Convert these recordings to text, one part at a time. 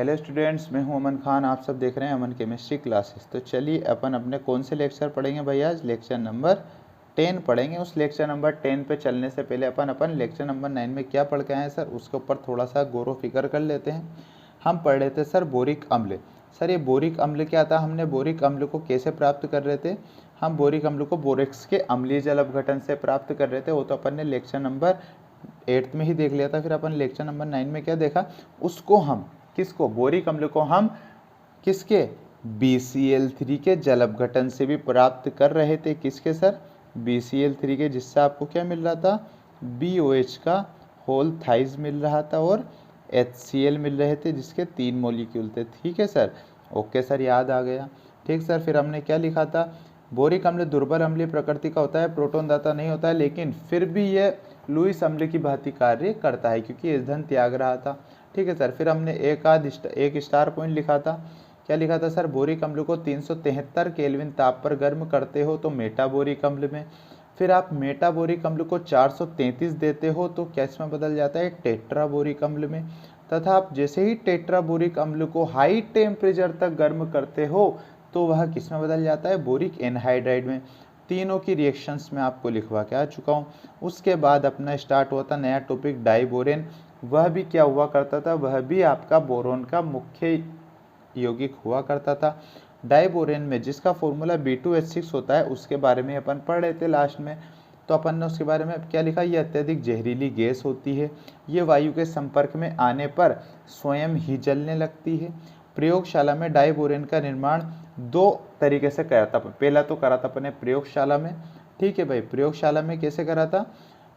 Hello students, मैं हूं अमन खान। आप सब देख रहे हैं अमन केमिस्ट्री क्लासेस। तो चलिए अपन अपने कौन से लेक्चर पढ़ेंगे भाई? आज लेक्चर नंबर 10 पढ़ेंगे। उस लेक्चर नंबर 10 पे चलने से पहले अपन लेक्चर नंबर 9 में क्या पढ़ के आए हैं सर, उसके ऊपर थोड़ा सा गौर व फिक्र कर लेते हैं। हम पढ़ रहे थे सर बोरिक अम्ल। सर ये बोरिक अम्ल क्या था? हमने बोरिक अम्ल को कैसे प्राप्त कर रहे थे? हम बोरिक अम्ल को बोरेक्स के अम्लीय जल अपघटन से प्राप्त कर रहे थे। वो तो अपन ने लेक्चर नंबर 8 में ही देख लिया था। फिर अपन लेक्चर नंबर 9 में क्या देखा? उसको हम किसको, बोरिक अम्ल को हम किसके, BCl3 के जल अपघटन से भी प्राप्त कर रहे थे। किसके सर? BCl3 के, जिससे आपको क्या मिल रहा था? BOH का होल थाइज मिल रहा था और HCl मिल रहे थे, जिसके 3 मॉलिक्यूल थे। ठीक है सर, ओके सर, याद आ गया। ठीक सर, फिर हमने क्या लिखा था? बोरिक अम्ल दुर्बल अम्लीय प्रकृति का होता है, प्रोटॉन दाता नहीं होता है, लेकिन फिर भी यह लुईस अम्ल की भांति कार्य करता है क्योंकि ईंधन त्याग रहा था। ठीक है सर, फिर हमने एक स्टार पॉइंट लिखा था। क्या लिखा था सर? बोरिक अम्ल को 373 केल्विन ताप पर गर्म करते हो तो मेटाबोरिक अम्ल में, फिर आप मेटाबोरिक अम्ल को 433 देते हो तो क्या इसमें बदल जाता है? टेट्राबोरिक अम्ल में। तथा आप जैसे ही टेट्राबोरिक अम्ल को हाई टेम्परेचर तक गर्म करते हो तो वह किस में बदल जाता है? बोरिक एनहाइड्राइड में। तीनों की रिएक्शंस में आपको लिखवा के आ चुका हूँ। उसके बाद अपना स्टार्ट हुआ था नया टॉपिक डाइबोरेन। वह भी क्या हुआ करता था? वह भी आपका बोरोन का मुख्य यौगिक हुआ करता था। डाइबोरेन में जिसका फॉर्मूला B2H6 होता है, उसके बारे में अपन पढ़ रहे थे लास्ट में। तो अपन ने उसके बारे में क्या लिखा? ये अत्यधिक जहरीली गैस होती है, ये वायु के संपर्क में आने पर स्वयं ही जलने लगती है। प्रयोगशाला में डाइबोरेन का निर्माण 2 तरीके से करा था। पहला तो करा था अपने प्रयोगशाला में। ठीक है भाई, प्रयोगशाला में कैसे करा था?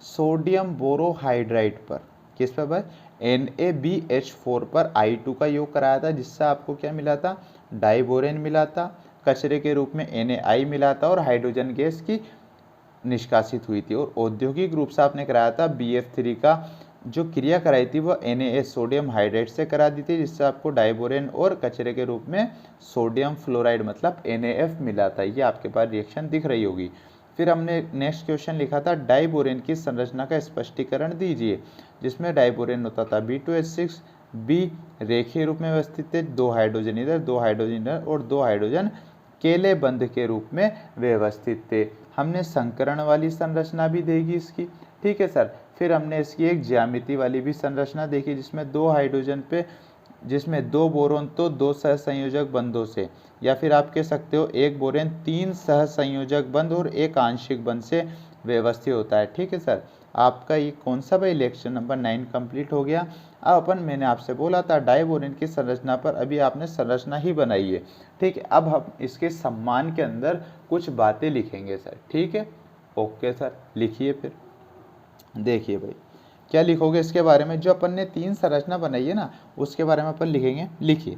सोडियम बोरोहाइड्राइड पर, किस पर भाई? NaBH4 पर I2 का योग कराया था, जिससे आपको क्या मिला था? डाइबोरेन मिला था। कचरे के रूप में Na मिला था और हाइड्रोजन गैस की निष्कासित हुई थी। और औद्योगिक रूप से आपने कराया था BF3 का जो क्रिया कराई थी वह NaS सोडियम हाइड्राइड से करा दी थी, जिससे आपको डाइबोरेन और कचरे के रूप में सोडियम फ्लोराइड मतलब NaF मिला था। ये आपके पास रिएक्शन दिख रही होगी। फिर हमने नेक्स्ट क्वेश्चन लिखा था डाइबोरेन की संरचना का स्पष्टीकरण दीजिए, जिसमें डाइबोरेन होता था B2H6, B रेखीय रूप में व्यवस्थित है, 2 हाइड्रोजन इधर, 2 हाइड्रोजन इधर और 2 हाइड्रोजन केले बंध के रूप में व्यवस्थित थे। हमने संकरण वाली संरचना भी देखी इसकी। ठीक है सर, फिर हमने इसकी एक ज्यामिति वाली भी संरचना देखी, जिसमें 2 हाइड्रोजन पे, जिसमें 2 बोरोन तो 2 सहसंयोजक बंधों से, या फिर आप कह सकते हो 1 बोरेन 3 सहसंयोजक बंध और 1 आंशिक बंध से व्यवस्थित होता है। ठीक है सर, आपका ये कौन सा भाई? लेक्चर नंबर 9 कंप्लीट हो गया। अब मैंने आपसे बोला था डाइबोरेन की संरचना पर अभी आपने संरचना ही बनाई है। ठीक है, अब हम इसके सम्मान के अंदर कुछ बातें लिखेंगे सर। ठीक है, ओके सर, लिखिए। फिर देखिए भाई, क्या लिखोगे इसके बारे में? जो अपन ने 3 संरचना बनाई है ना, उसके बारे में अपन लिखेंगे। लिखिए,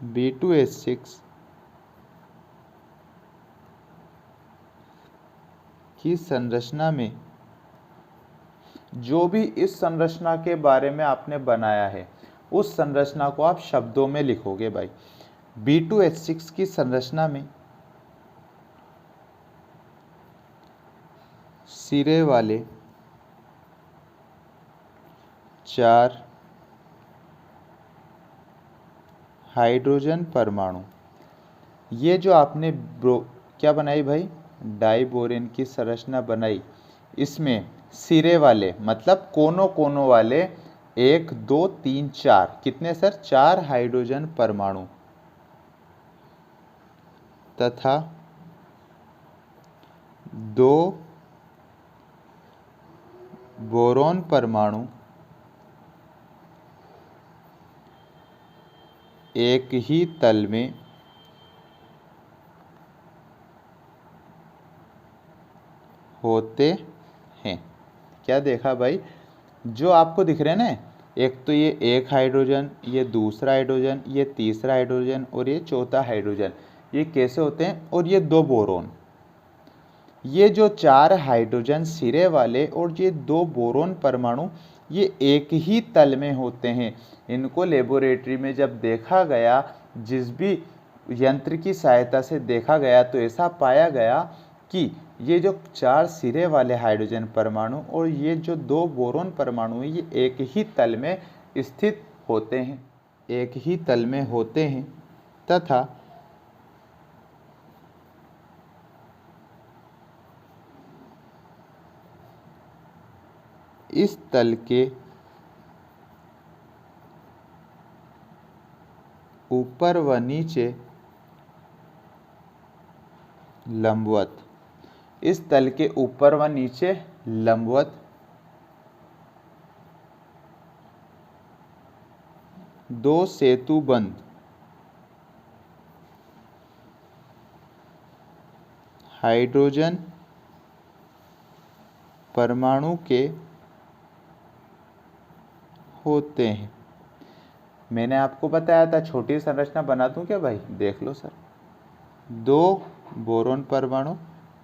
B2H6 की संरचना में जो भी इस संरचना के बारे में आपने बनाया है, उस संरचना को आप शब्दों में लिखोगे भाई। B2H6 की संरचना में सिरे वाले 4 हाइड्रोजन परमाणु, ये जो आपने क्या बनाई भाई? डाइबोरेन की संरचना बनाई, इसमें सिरे वाले मतलब कोनों कोनों वाले 1 2 3 4, कितने सर? 4 हाइड्रोजन परमाणु तथा 2 बोरोन परमाणु एक ही तल में होते हैं। क्या देखा भाई? जो आपको दिख रहे हैं ना, एक तो ये 1 हाइड्रोजन, ये दूसरा हाइड्रोजन, ये तीसरा हाइड्रोजन और ये चौथा हाइड्रोजन, ये कैसे होते हैं? और ये 2 बोरोन, ये जो 4 हाइड्रोजन सिरे वाले और ये 2 बोरोन परमाणु, ये एक ही तल में होते हैं। इनको लेबोरेटरी में जब देखा गया, जिस भी यंत्र की सहायता से देखा गया, तो ऐसा पाया गया कि ये जो 4 सिरे वाले हाइड्रोजन परमाणु और ये जो 2 बोरोन परमाणु, ये एक ही तल में स्थित होते हैं, एक ही तल में होते हैं तथा इस तल के ऊपर व नीचे लंबवत, इस तल के ऊपर व नीचे लंबवत दो सेतुबंध हाइड्रोजन परमाणु के होते हैं। मैंने आपको बताया था छोटी संरचना बना दूं क्या भाई, देख लो सर, दो बोरोन परमाणु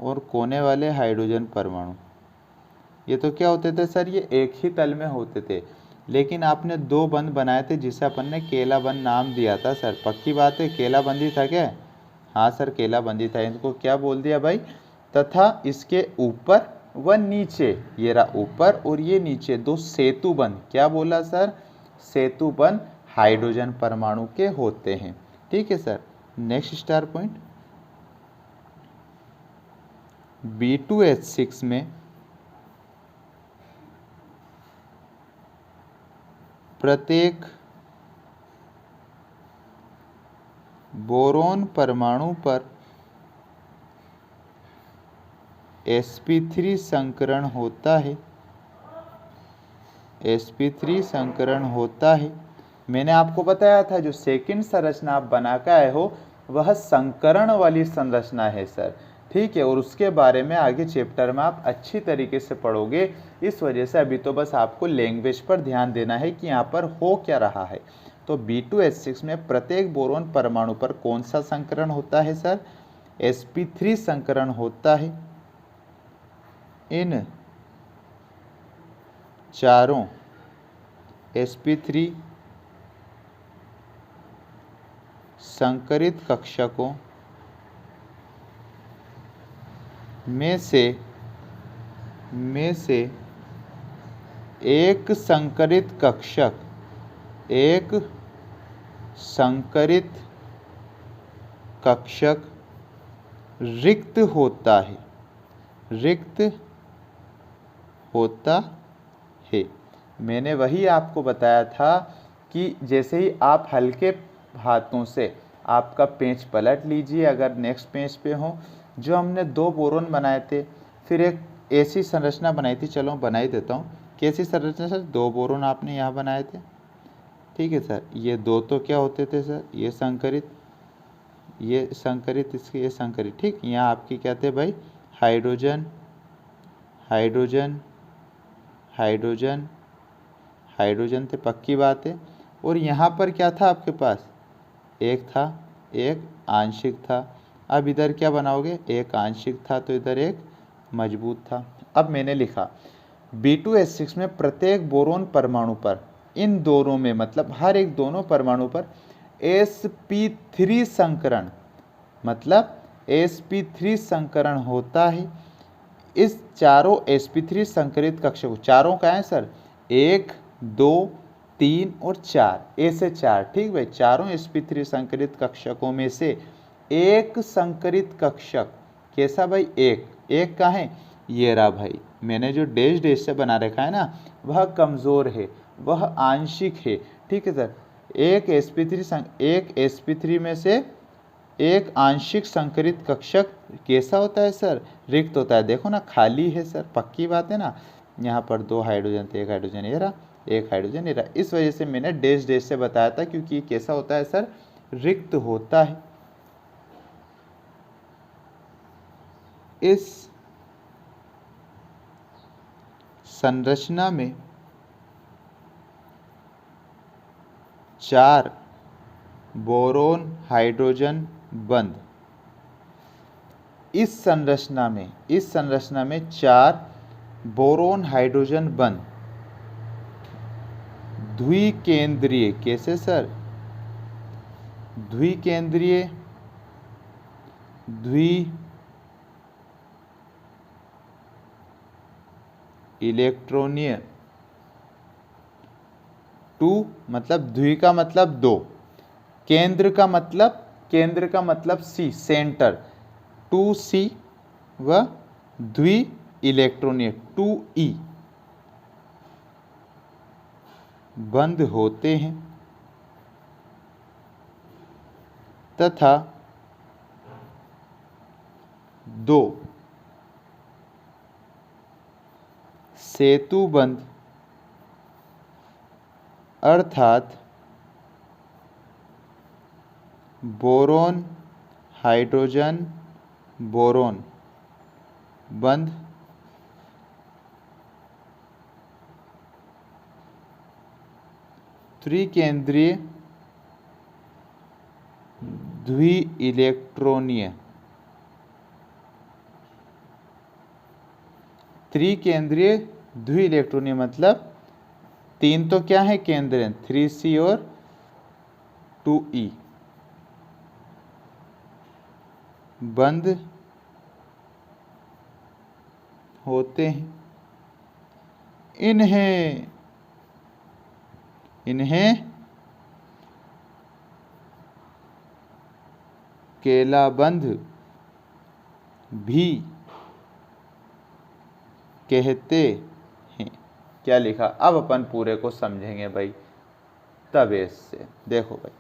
और कोने वाले हाइड्रोजन परमाणु, ये तो क्या होते थे सर, ये एक ही तल में होते थे, लेकिन आपने दो बंध बनाए थे जिसे अपन ने केला बंध नाम दिया था सर, पक्की बात है, केला बंधी था क्या? हाँ सर केला बंधी था। इनको क्या बोल दिया भाई, तथा इसके ऊपर व नीचे, ये रहा ऊपर और ये नीचे दो सेतुबंध, क्या बोला सर, सेतुबंध हाइड्रोजन परमाणु के होते हैं। ठीक है sir, next star point, B2H6 में प्रत्येक बोरोन परमाणु पर sp3 संकरण होता है, sp3 संकरण होता है। मैंने आपको बताया था जो सेकंड संरचना आप बना के आए हो वह संकरण वाली संरचना है सर, ठीक है, और उसके बारे में आगे चैप्टर में आप अच्छी तरीके से पढ़ोगे। इस वजह से अभी तो बस आपको लैंग्वेज पर ध्यान देना है कि यहाँ पर हो क्या रहा है। तो B2H6 में प्रत्येक बोरोन परमाणु पर कौन सा संकरण होता है सर, sp3 संकरण होता है। इन चारों sp3 संकरित कक्षकों में से एक संकरित कक्षक, एक संकरित कक्षक रिक्त होता है, रिक्त होता है। मैंने वही आपको बताया था कि जैसे ही आप हल्के हाथों से आपका पेंच पलट लीजिए, अगर नेक्स्ट पेंच पे हो, जो हमने दो बोरोन बनाए थे, फिर एक ऐसी संरचना बनाई थी, चलो बना ही देता हूँ। कैसी संरचना सर, दो बोरोन आपने यहाँ बनाए थे, ठीक है सर, ये दो तो क्या होते थे सर, ये संकरित, ये संकरित, इसके ये संकरित, ठीक। यहाँ आपके क्या थे भाई, हाइड्रोजन हाइड्रोजन हाइड्रोजन हाइड्रोजन थे, पक्की बात है। और यहाँ पर क्या था आपके पास, एक था, एक आंशिक था। अब इधर क्या बनाओगे, एक आंशिक था तो इधर एक मजबूत था। अब मैंने लिखा B2H6 में प्रत्येक बोरोन परमाणु पर, इन दोनों में मतलब हर एक दोनों परमाणु पर sp3 संकरण, मतलब sp3 संकरण होता है। इस चारों sp3 संकरित कक्षकों, चारों का है सर, 1 2 3 और 4, ऐसे 4, ठीक भाई, चारों sp3 संकरित कक्षकों में से एक संकरित कक्षक, कैसा भाई, एक का है, ये रहा भाई, मैंने जो डैश डैश से बना रखा है ना, वह कमजोर है, वह आंशिक है, ठीक है सर। एक sp3 में से एक आंशिक संकरित कक्षक कैसा होता है सर, रिक्त होता है। देखो ना खाली है सर, पक्की बात है ना, यहाँ पर दो हाइड्रोजन थे, एक हाइड्रोजन ये रहा, एक हाइड्रोजन ये रहा। इस वजह से मैंने डैश डैश से बताया था, क्योंकि ये कैसा होता है सर, रिक्त होता है। इस संरचना में 4 बोरोन हाइड्रोजन बंध, इस संरचना में 4 बोरोन हाइड्रोजन बंध द्विकेंद्रीय, कैसे सर, द्विकेंद्रीय, इलेक्ट्रॉनीय 2 2 मतलब द्वि का मतलब 2, केंद्र का मतलब C सेंटर 2C व द्वि इलेक्ट्रॉनीय 2E बंद होते हैं तथा 2 सेतुबंध अर्थात बोरोन हाइड्रोजन बोरोन बंध त्रिकेंद्रीय द्वि इलेक्ट्रॉनीय त्रिकेंद्रीय द्वि इलेक्ट्रॉनीय मतलब 3 तो क्या है केंद्र हैं 3C और 2E बंद होते हैं। इन्हें केलाबंध भी कहते हैं। क्या लिखा, अब अपन पूरे को समझेंगे भाई तबेश से। देखो भाई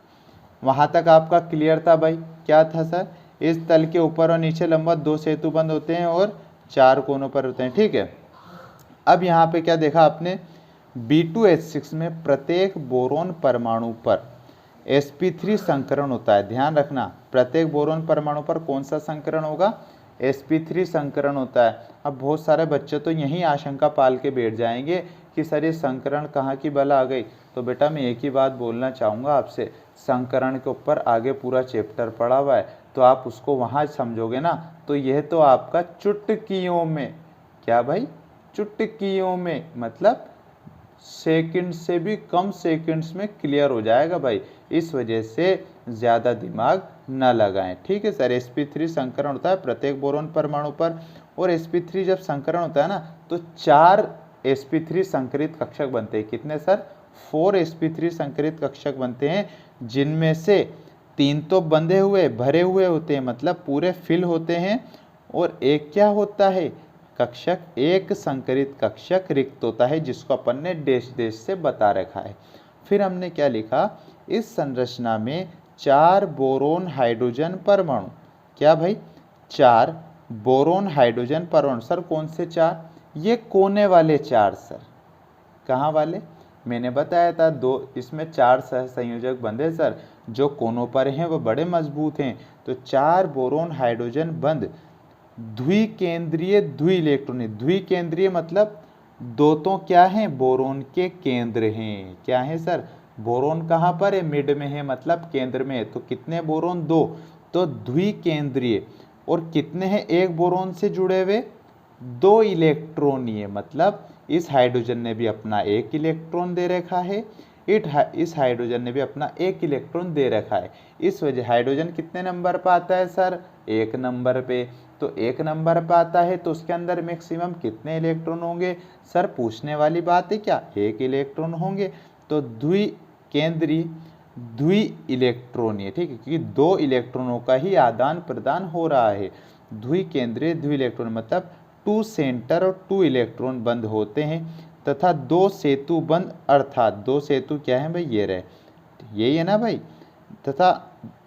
वहां तक आपका क्लियर था भाई, क्या था सर, इस तल के ऊपर और नीचे लंबवत 2 सेतुबंध होते हैं और 4 कोनों पर होते हैं, ठीक है। अब यहाँ पे क्या देखा आपने, B2H6 में प्रत्येक बोरोन परमाणु पर sp3 संकरण होता है। ध्यान रखना प्रत्येक बोरोन परमाणु पर कौन सा संकरण होगा, sp3 संकरण होता है। अब बहुत सारे बच्चे तो यही आशंका पाल के बैठ जाएंगे कि सर ये संकरण कहाँ की बला आ गई। तो बेटा मैं एक ही बात बोलना चाहूँगा आपसे, संकरण के ऊपर आगे पूरा चैप्टर पड़ा हुआ है, तो आप उसको वहाँ समझोगे ना, तो यह तो आपका चुटकियों में, क्या भाई, चुटकियों में मतलब सेकंड से भी कम सेकंड्स में क्लियर हो जाएगा भाई। इस वजह से ज़्यादा दिमाग न लगाएं, ठीक है सर। sp3 संकरण होता है प्रत्येक बोरोन परमाणु पर, और sp3 जब संकरण होता है ना तो 4 sp3 संकरित कक्षक बनते हैं। कितने सर, 4 sp3 संकरित कक्षक बनते हैं, जिनमें से 3 तो बंधे हुए भरे हुए होते हैं मतलब पूरे फिल होते हैं, और एक क्या होता है कक्षक, एक संकरित कक्षक रिक्त होता है, जिसको अपन ने डैश डैश से बता रखा है। फिर हमने क्या लिखा, इस संरचना में 4 बोरोन हाइड्रोजन परमाणु, क्या भाई 4 बोरोन हाइड्रोजन परमाणु। सर कौन से 4, ये कोने वाले 4 सर, कहाँ वाले, मैंने बताया था 2, इसमें 4 सहसंयोजक बंधे सर, जो कोनों पर हैं वो बड़े मजबूत हैं। तो 4 बोरोन हाइड्रोजन बंध द्विकेंद्रीय द्वि इलेक्ट्रॉनिक, द्विकेंद्रीय मतलब 2 तो क्या है बोरोन के केंद्र हैं, क्या है सर, बोरोन कहाँ पर है, मिड में है मतलब केंद्र में है। तो कितने बोरोन, 2, तो द्विकेंद्रीय, और कितने हैं एक बोरोन से जुड़े हुए, 2 इलेक्ट्रॉनीय मतलब इस हाइड्रोजन ने भी अपना 1 इलेक्ट्रॉन दे रखा है, इस हाइड्रोजन ने भी अपना 1 इलेक्ट्रॉन दे रखा है। इस वजह हाइड्रोजन कितने नंबर पर आता है सर, 1 नंबर पे। तो 1 नंबर पर आता है तो उसके अंदर मैक्सिमम कितने इलेक्ट्रॉन होंगे सर, पूछने वाली बात है क्या, 1 इलेक्ट्रॉन होंगे। तो द्विकेंद्रीय द्वि इलेक्ट्रॉनीय, ठीक है, क्योंकि 2 इलेक्ट्रॉनों का ही आदान प्रदान हो रहा है। द्विकेंद्रीय द्वि इलेक्ट्रॉन मतलब 2 सेंटर और 2 इलेक्ट्रॉन बंद होते हैं, तथा 2 सेतु बंद अर्थात 2 सेतु क्या है भाई, ये रहे, यही है ना भाई, तथा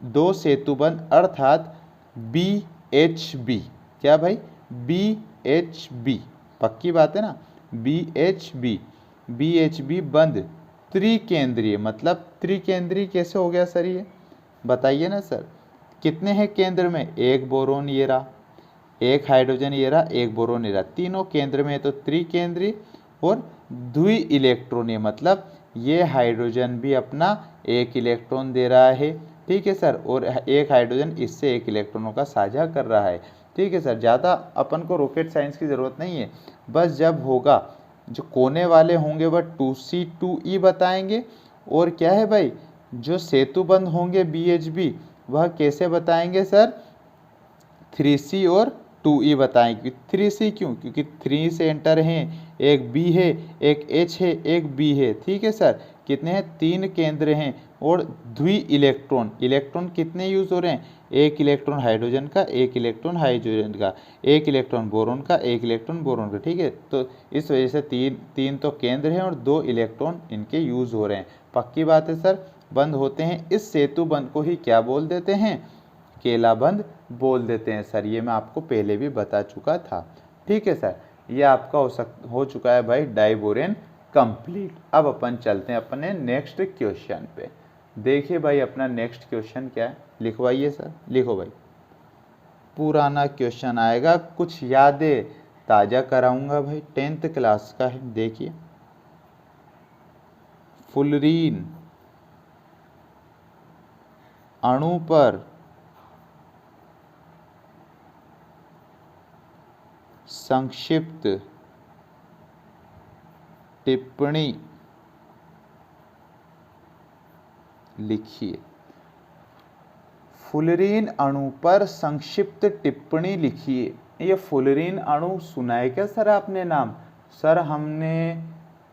2 सेतु बंद अर्थात BHB, क्या भाई BHB, पक्की बात है ना, BHB बंद त्रिकेंद्रीय, मतलब त्रिकेंद्रीय कैसे हो गया सर, ये बताइए ना सर। कितने हैं केंद्र में, 1 बोरोन ये रहा, 1 हाइड्रोजन ये रहा, 1 बोरोन ये रहा, तीनों केंद्र में है तो त्रिकेंद्रीय, और द्वि इलेक्ट्रॉनीय मतलब ये हाइड्रोजन भी अपना 1 इलेक्ट्रॉन दे रहा है, ठीक है सर, और एक हाइड्रोजन इससे 1 इलेक्ट्रॉनों का साझा कर रहा है, ठीक है सर। ज़्यादा अपन को रॉकेट साइंस की ज़रूरत नहीं है, बस जब होगा जो कोने वाले होंगे वह 2C 2E बताएंगे, और क्या है भाई जो सेतुबंध होंगे BHB वह कैसे बताएंगे सर, 3C और 2E बताएंगे। 3C क्यों, क्योंकि 3 सेंटर हैं, एक B है, एक H है, एक B है, ठीक है सर। कितने हैं, 3 केंद्र हैं और द्वि इलेक्ट्रॉन, इलेक्ट्रॉन कितने यूज हो रहे हैं, 1 इलेक्ट्रॉन हाइड्रोजन का, 1 इलेक्ट्रॉन हाइड्रोजन का, 1 इलेक्ट्रॉन बोरोन का, 1 इलेक्ट्रॉन बोरोन का। ठीक है, तो इस वजह से तीन तो केंद्र हैं और 2 इलेक्ट्रॉन इनके यूज हो रहे हैं। पक्की बात है सर, बंद होते हैं। इस सेतु बंद को ही क्या बोल देते हैं, केला बंद बोल देते हैं सर। ये मैं आपको पहले भी बता चुका था। ठीक है सर, ये आपका हो चुका है भाई डाइबोरेन कंप्लीट। अब अपन चलते हैं अपने नेक्स्ट क्वेश्चन पे। देखिए भाई अपना नेक्स्ट क्वेश्चन क्या है, लिखवाइए सर, लिखो भाई। पुराना क्वेश्चन आएगा, कुछ यादें ताज़ा कराऊंगा भाई, 10th क्लास का है। देखिए, फुलरीन अणु पर संक्षिप्त टिप्पणी लिखिए। फुलरीन अणु पर संक्षिप्त टिप्पणी लिखिए। ये फुलरीन अणु सुना है क्या सर आपने नाम? सर हमने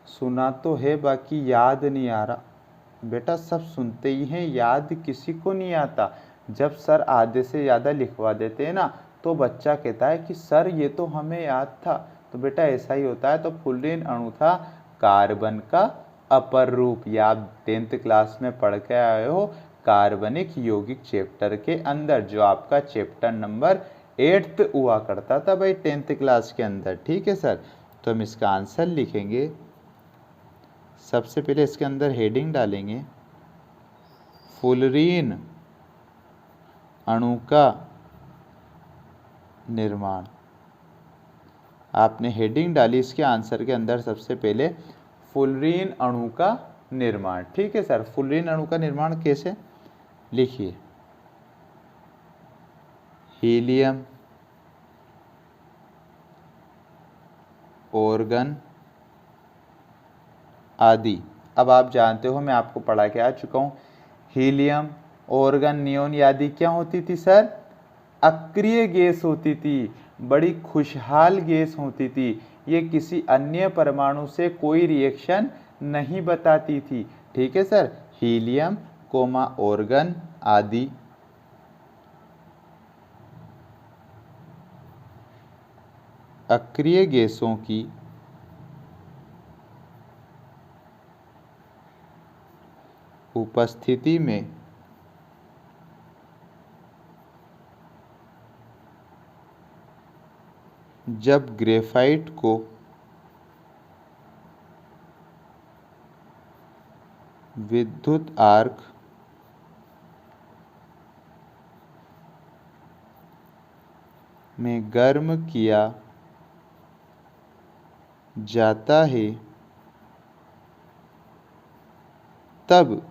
सुना तो है, बाकी याद नहीं आ रहा। बेटा सब सुनते ही हैं, याद किसी को नहीं आता। जब सर आधे से ज़्यादा लिखवा देते हैं ना, तो बच्चा कहता है कि सर ये तो हमें याद था। तो बेटा ऐसा ही होता है। तो फुलरीन अणु था कार्बन का अपर रूप। या आप 10th क्लास में पढ़ के आए हो कार्बनिक यौगिक चैप्टर के अंदर, जो आपका चैप्टर नंबर 8th हुआ करता था भाई 10th क्लास के अंदर। ठीक है सर, तो हम इसका आंसर लिखेंगे। सबसे पहले इसके अंदर हेडिंग डालेंगे, फुलरीन अणु का निर्माण। आपने हेडिंग डाली इसके आंसर के अंदर, सबसे पहले फुलरीन अणु का निर्माण। ठीक है सर, फुलरीन अणु का निर्माण कैसे, लिखिए। हीलियम, ऑर्गन आदि। अब आप जानते हो, मैं आपको पढ़ा के आ चुका हूँ, हीलियम, ऑर्गन, नियोन आदि क्या होती थी सर? अक्रिय गैस होती थी, बड़ी खुशहाल गैस होती थी। ये किसी अन्य परमाणु से कोई रिएक्शन नहीं बताती थी। ठीक है सर, हीलियम कोमा ऑर्गन आदि अक्रिय गैसों की उपस्थिति में जब ग्रेफाइट को विद्युत आर्क में गर्म किया जाता है, तब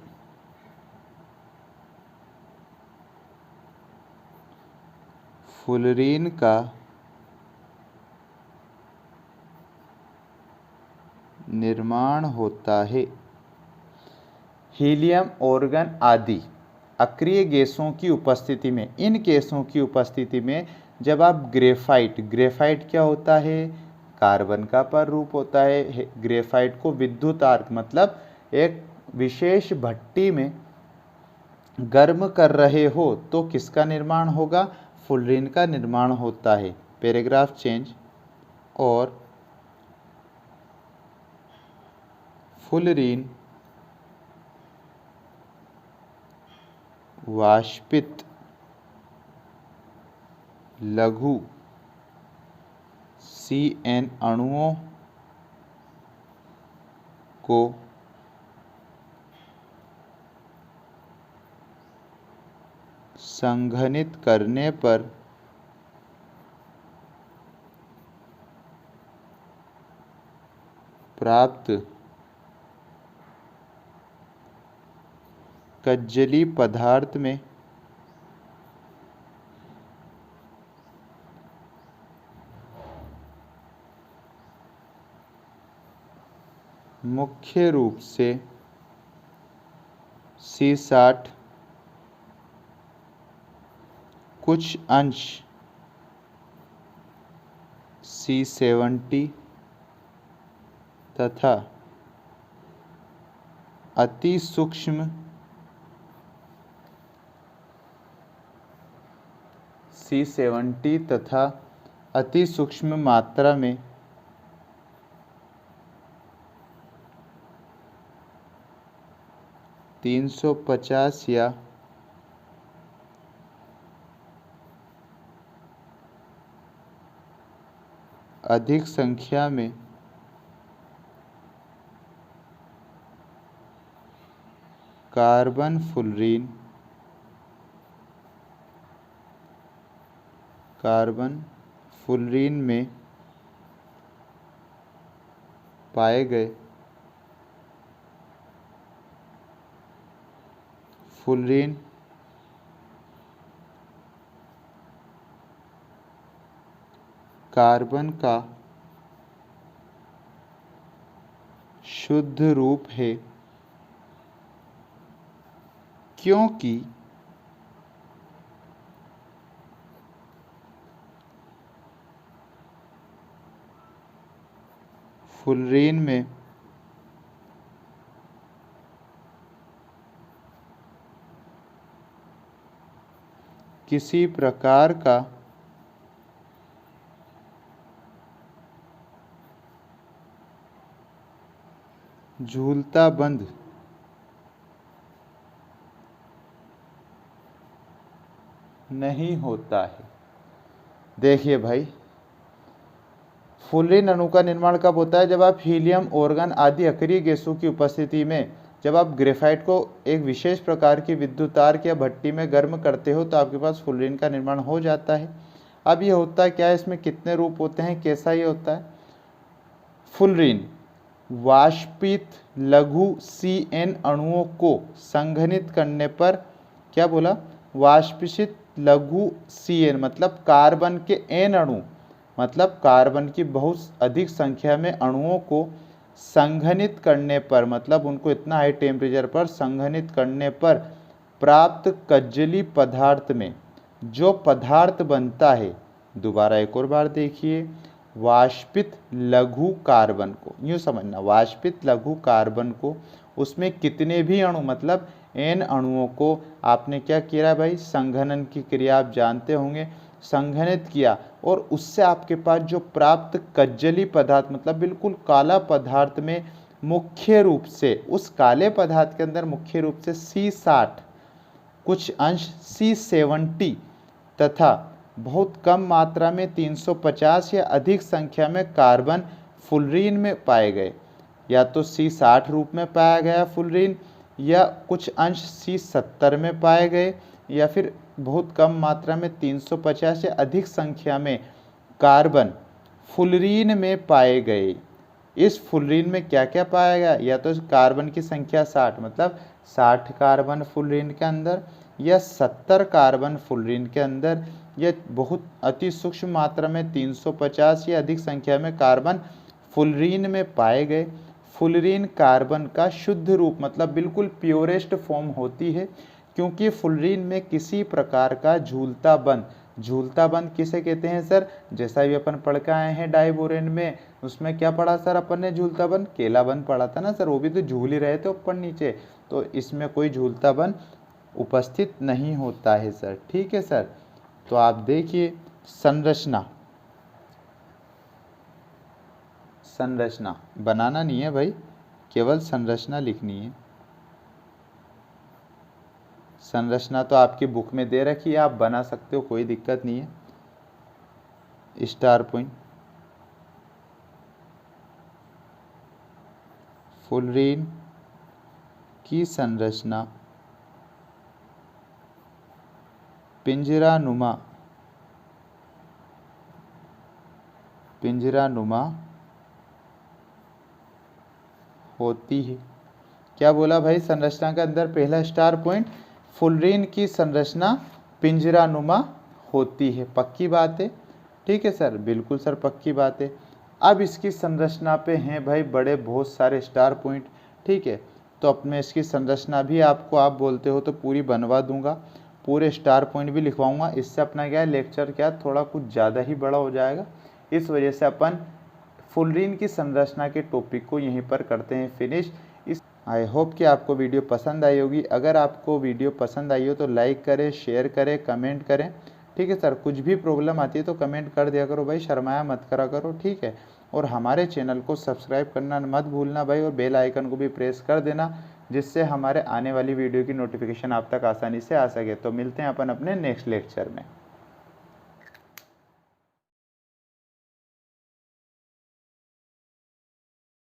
फुलरीन का निर्माण होता है। हीलियम, ऑर्गन आदि अक्रिय गैसों की उपस्थिति में, इन गैसों की उपस्थिति में जब आप ग्रेफाइट, ग्रेफाइट क्या होता है? कार्बन का पर रूप होता है। ग्रेफाइट को विद्युत आर्क मतलब एक विशेष भट्टी में गर्म कर रहे हो, तो किसका निर्माण होगा? फुलरीन का निर्माण होता है। Paragraph change. और फुलरीन वाष्पित लघु CN अणुओं को संघनित करने पर प्राप्त कज्जली पदार्थ में मुख्य रूप से C60, कुछ अंश C70 तथा अति सूक्ष्म C70 तथा अति सूक्ष्म मात्रा में (350) या अधिक संख्या में कार्बन फुलरीन में पाए गए फुलरीन कार्बन का शुद्ध रूप है, क्योंकि फुलरीन में किसी प्रकार का झूलता बंध नहीं होता है। देखिए भाई, फुलरीन अणु का निर्माण कब होता है? जब आप हीलियम, ऑर्गन आदि अक्रिय गैसों की उपस्थिति में, जब आप ग्रेफाइट को एक विशेष प्रकार की विद्युत आर्क या भट्टी में गर्म करते हो तो आपके पास फुलरीन का निर्माण हो जाता है। अब ये होता क्या है, इसमें कितने रूप होते हैं, कैसा ये होता है? फुलरीन वाष्पित लघु CN अणुओं को संघनित करने पर, क्या बोला? वाष्पित लघु CN मतलब कार्बन के N अणु, मतलब कार्बन की बहुत अधिक संख्या में अणुओं को संघनित करने पर, मतलब उनको इतना हाई टेम्परेचर पर संघनित करने पर प्राप्त कज्जली पदार्थ में जो पदार्थ बनता है, दोबारा एक और बार देखिए, वाष्पित लघु कार्बन को, यूँ समझना, वाष्पित लघु कार्बन को उसमें कितने भी अणु मतलब N अणुओं को आपने क्या किया भाई? संघनन की क्रिया आप जानते होंगे, संघनित किया, और उससे आपके पास जो प्राप्त कज्जली पदार्थ मतलब बिल्कुल काला पदार्थ में मुख्य रूप से, उस काले पदार्थ के अंदर मुख्य रूप से C60, कुछ अंश C70 तथा बहुत कम मात्रा में 350 या अधिक संख्या में कार्बन फुलरीन में पाए गए। या तो C60 रूप में पाया गया फुलरीन, या कुछ अंश C70 में पाए गए, या फिर बहुत कम मात्रा में 350 या अधिक संख्या में कार्बन फुलरीन में पाए गए। इस फुलरीन में क्या क्या पाया गया? या तो कार्बन की संख्या 60 मतलब 60 कार्बन फुलरीन के अंदर, या 70 कार्बन फुलरीन के अंदर, या बहुत अति सूक्ष्म मात्रा में 350 या अधिक संख्या में कार्बन फुलरीन में पाए गए। फुलरीन कार्बन का शुद्ध रूप मतलब बिल्कुल प्योरेस्ट फॉर्म होती है, क्योंकि फुलरीन में किसी प्रकार का झूलता बंध किसे कहते हैं सर? जैसा भी अपन पढ़ के आए हैं डाइबोरेन में, उसमें क्या पढ़ा सर अपन ने? झूलता बंध, केला बंध पढ़ा था ना सर, वो भी तो झूल ही रहे थे ऊपर नीचे, तो इसमें कोई झूलता बंध उपस्थित नहीं होता है सर। ठीक है सर, तो आप देखिए संरचना बनाना नहीं है भाई, केवल संरचना लिखनी है। संरचना तो आपकी बुक में दे रखी है, आप बना सकते हो, कोई दिक्कत नहीं है। स्टार पॉइंट, फुलरीन की संरचना पिंजरानुमा होती है। क्या बोला भाई? संरचना के अंदर पहला स्टार पॉइंट, फुलरीन की संरचना पिंजरानुमा होती है। पक्की बात है? ठीक है सर, बिल्कुल सर पक्की बात है। अब इसकी संरचना पे हैं भाई बड़े बहुत सारे स्टार पॉइंट। ठीक है, तो अब मैं इसकी संरचना भी आपको, आप बोलते हो तो पूरी बनवा दूंगा, पूरे स्टार पॉइंट भी लिखवाऊंगा। इससे अपना क्या है, लेक्चर क्या थोड़ा कुछ ज़्यादा ही बड़ा हो जाएगा। इस वजह से अपन फुलरीन की संरचना के टॉपिक को यहीं पर करते हैं फिनिश। आई होप कि आपको वीडियो पसंद आई होगी। अगर आपको वीडियो पसंद आई हो तो लाइक करें, शेयर करें, कमेंट करें। ठीक है सर, कुछ भी प्रॉब्लम आती है तो कमेंट कर दिया करो भाई, शर्माया मत करा करो। ठीक है, और हमारे चैनल को सब्सक्राइब करना मत भूलना भाई, और बेल आइकन को भी प्रेस कर देना, जिससे हमारे आने वाली वीडियो की नोटिफिकेशन आप तक आसानी से आ सके। तो मिलते हैं अपन अपने नेक्स्ट लेक्चर में।